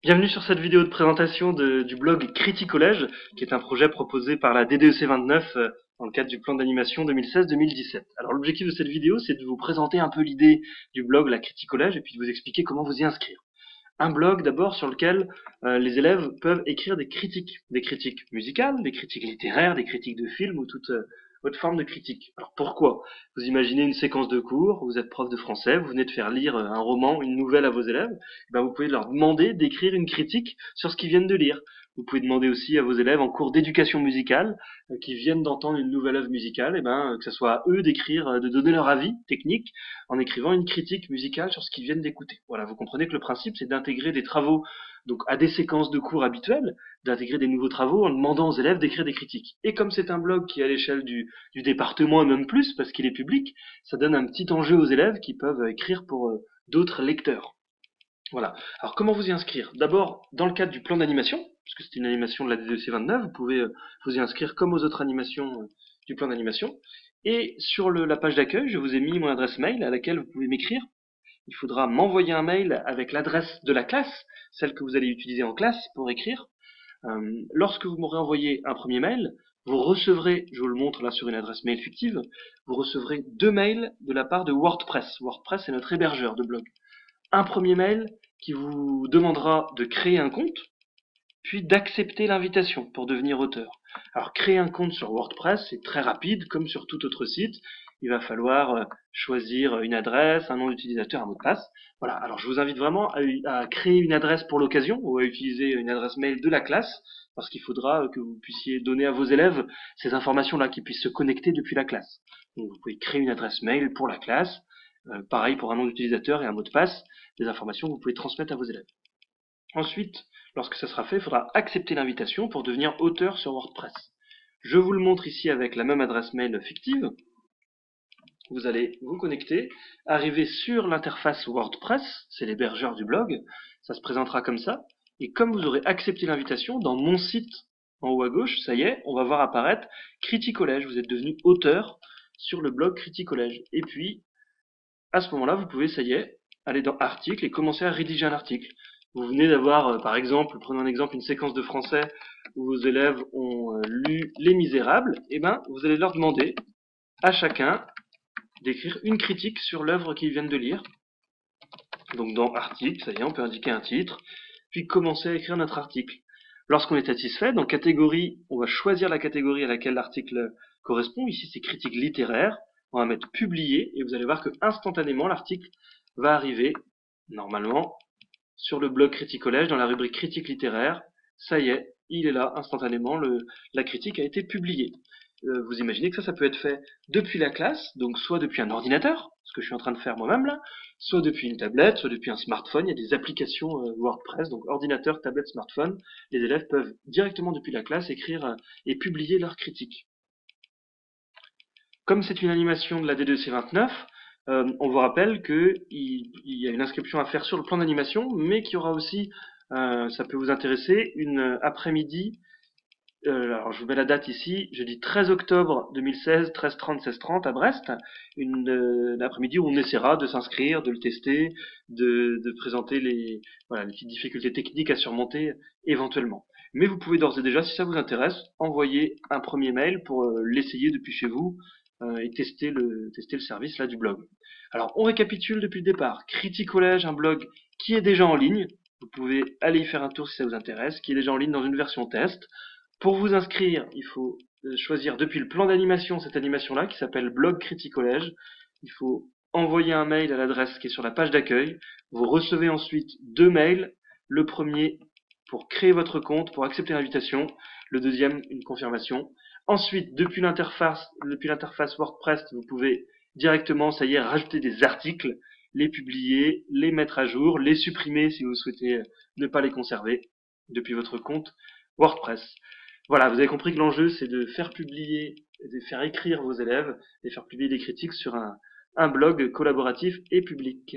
Bienvenue sur cette vidéo de présentation du blog Criticollège, qui est un projet proposé par la DDEC 29 dans le cadre du plan d'animation 2016-2017. Alors l'objectif de cette vidéo, c'est de vous présenter un peu l'idée du blog La Criticollège et puis de vous expliquer comment vous y inscrire. Un blog d'abord sur lequel les élèves peuvent écrire des critiques musicales, des critiques littéraires, des critiques de films ou toute autre forme de critique. Alors pourquoi? Vous imaginez une séquence de cours, vous êtes prof de français, vous venez de faire lire un roman, une nouvelle à vos élèves, et ben vous pouvez leur demander d'écrire une critique sur ce qu'ils viennent de lire. Vous pouvez demander aussi à vos élèves en cours d'éducation musicale qui viennent d'entendre une nouvelle œuvre musicale, et ben que ce soit à eux d'écrire, de donner leur avis technique en écrivant une critique musicale sur ce qu'ils viennent d'écouter. Voilà, vous comprenez que le principe c'est d'intégrer des travaux donc à des séquences de cours habituelles, d'intégrer des nouveaux travaux en demandant aux élèves d'écrire des critiques. Et comme c'est un blog qui est à l'échelle du département et même plus parce qu'il est public, ça donne un petit enjeu aux élèves qui peuvent écrire pour d'autres lecteurs. Voilà. Alors comment vous y inscrire? D'abord, dans le cadre du plan d'animation, puisque c'est une animation de la DDC 29, vous pouvez vous y inscrire comme aux autres animations du plan d'animation. Et sur la page d'accueil, je vous ai mis mon adresse mail à laquelle vous pouvez m'écrire. Il faudra m'envoyer un mail avec l'adresse de la classe, celle que vous allez utiliser en classe pour écrire. Lorsque vous m'aurez envoyé un premier mail, vous recevrez, je vous le montre là sur une adresse mail fictive, vous recevrez 2 mails de la part de WordPress. WordPress est notre hébergeur de blog. Un premier mail qui vous demandera de créer un compte, puis d'accepter l'invitation pour devenir auteur. Alors créer un compte sur WordPress, c'est très rapide, comme sur tout autre site. Il va falloir choisir une adresse, un nom d'utilisateur, un mot de passe. Voilà, alors je vous invite vraiment à créer une adresse pour l'occasion, ou à utiliser une adresse mail de la classe, parce qu'il faudra que vous puissiez donner à vos élèves ces informations-là, qu'ils puissent se connecter depuis la classe. Donc vous pouvez créer une adresse mail pour la classe, pareil pour un nom d'utilisateur et un mot de passe, des informations que vous pouvez transmettre à vos élèves. Ensuite, lorsque ça sera fait, il faudra accepter l'invitation pour devenir auteur sur WordPress. Je vous le montre ici avec la même adresse mail fictive. Vous allez vous connecter, arriver sur l'interface WordPress, c'est l'hébergeur du blog, ça se présentera comme ça, et comme vous aurez accepté l'invitation, dans mon site, en haut à gauche, ça y est, on va voir apparaître Criticollège, vous êtes devenu auteur sur le blog Criticollège. Et puis, à ce moment-là, vous pouvez, ça y est, aller dans Articles et commencer à rédiger un article. Vous venez d'avoir, par exemple, prenons un exemple, une séquence de français où vos élèves ont lu Les Misérables, et ben, vous allez leur demander à chacun d'écrire une critique sur l'œuvre qu'ils viennent de lire. Donc dans Article, ça y est, on peut indiquer un titre, puis commencer à écrire notre article. Lorsqu'on est satisfait, dans Catégorie, on va choisir la catégorie à laquelle l'article correspond. Ici, c'est critique littéraire. On va mettre publier et vous allez voir que instantanément l'article va arriver normalement sur le blog Criticollège dans la rubrique critique littéraire. Ça y est, il est là instantanément, la critique a été publiée. Vous imaginez que ça peut être fait depuis la classe, donc soit depuis un ordinateur, ce que je suis en train de faire moi-même là, soit depuis une tablette, soit depuis un smartphone. Il y a des applications WordPress, donc ordinateur, tablette, smartphone. Les élèves peuvent directement depuis la classe écrire et publier leurs critiques. Comme c'est une animation de la D2C 29, on vous rappelle qu'il y a une inscription à faire sur le plan d'animation, mais qu'il y aura aussi, ça peut vous intéresser, une après-midi. Alors je vous mets la date ici, jeudi 13 octobre 2016, 13h30, 16h30 à Brest, une après-midi où on essaiera de s'inscrire, de le tester, de présenter voilà, les petites difficultés techniques à surmonter éventuellement. Mais vous pouvez d'ores et déjà, si ça vous intéresse, envoyer un premier mail pour l'essayer depuis chez vous et tester le service là du blog. Alors on récapitule depuis le départ. Criticollège, un blog qui est déjà en ligne. Vous pouvez aller y faire un tour si ça vous intéresse, qui est déjà en ligne dans une version test. Pour vous inscrire, il faut choisir depuis le plan d'animation cette animation-là qui s'appelle Blog Criticollège. Il faut envoyer un mail à l'adresse qui est sur la page d'accueil. Vous recevez ensuite 2 mails. Le premier pour créer votre compte, pour accepter l'invitation. Le deuxième, une confirmation. Ensuite, depuis l'interface WordPress, vous pouvez directement, ça y est, rajouter des articles, les publier, les mettre à jour, les supprimer si vous souhaitez ne pas les conserver depuis votre compte WordPress. Voilà, vous avez compris que l'enjeu c'est de faire publier, de faire écrire vos élèves et faire publier des critiques sur un blog collaboratif et public.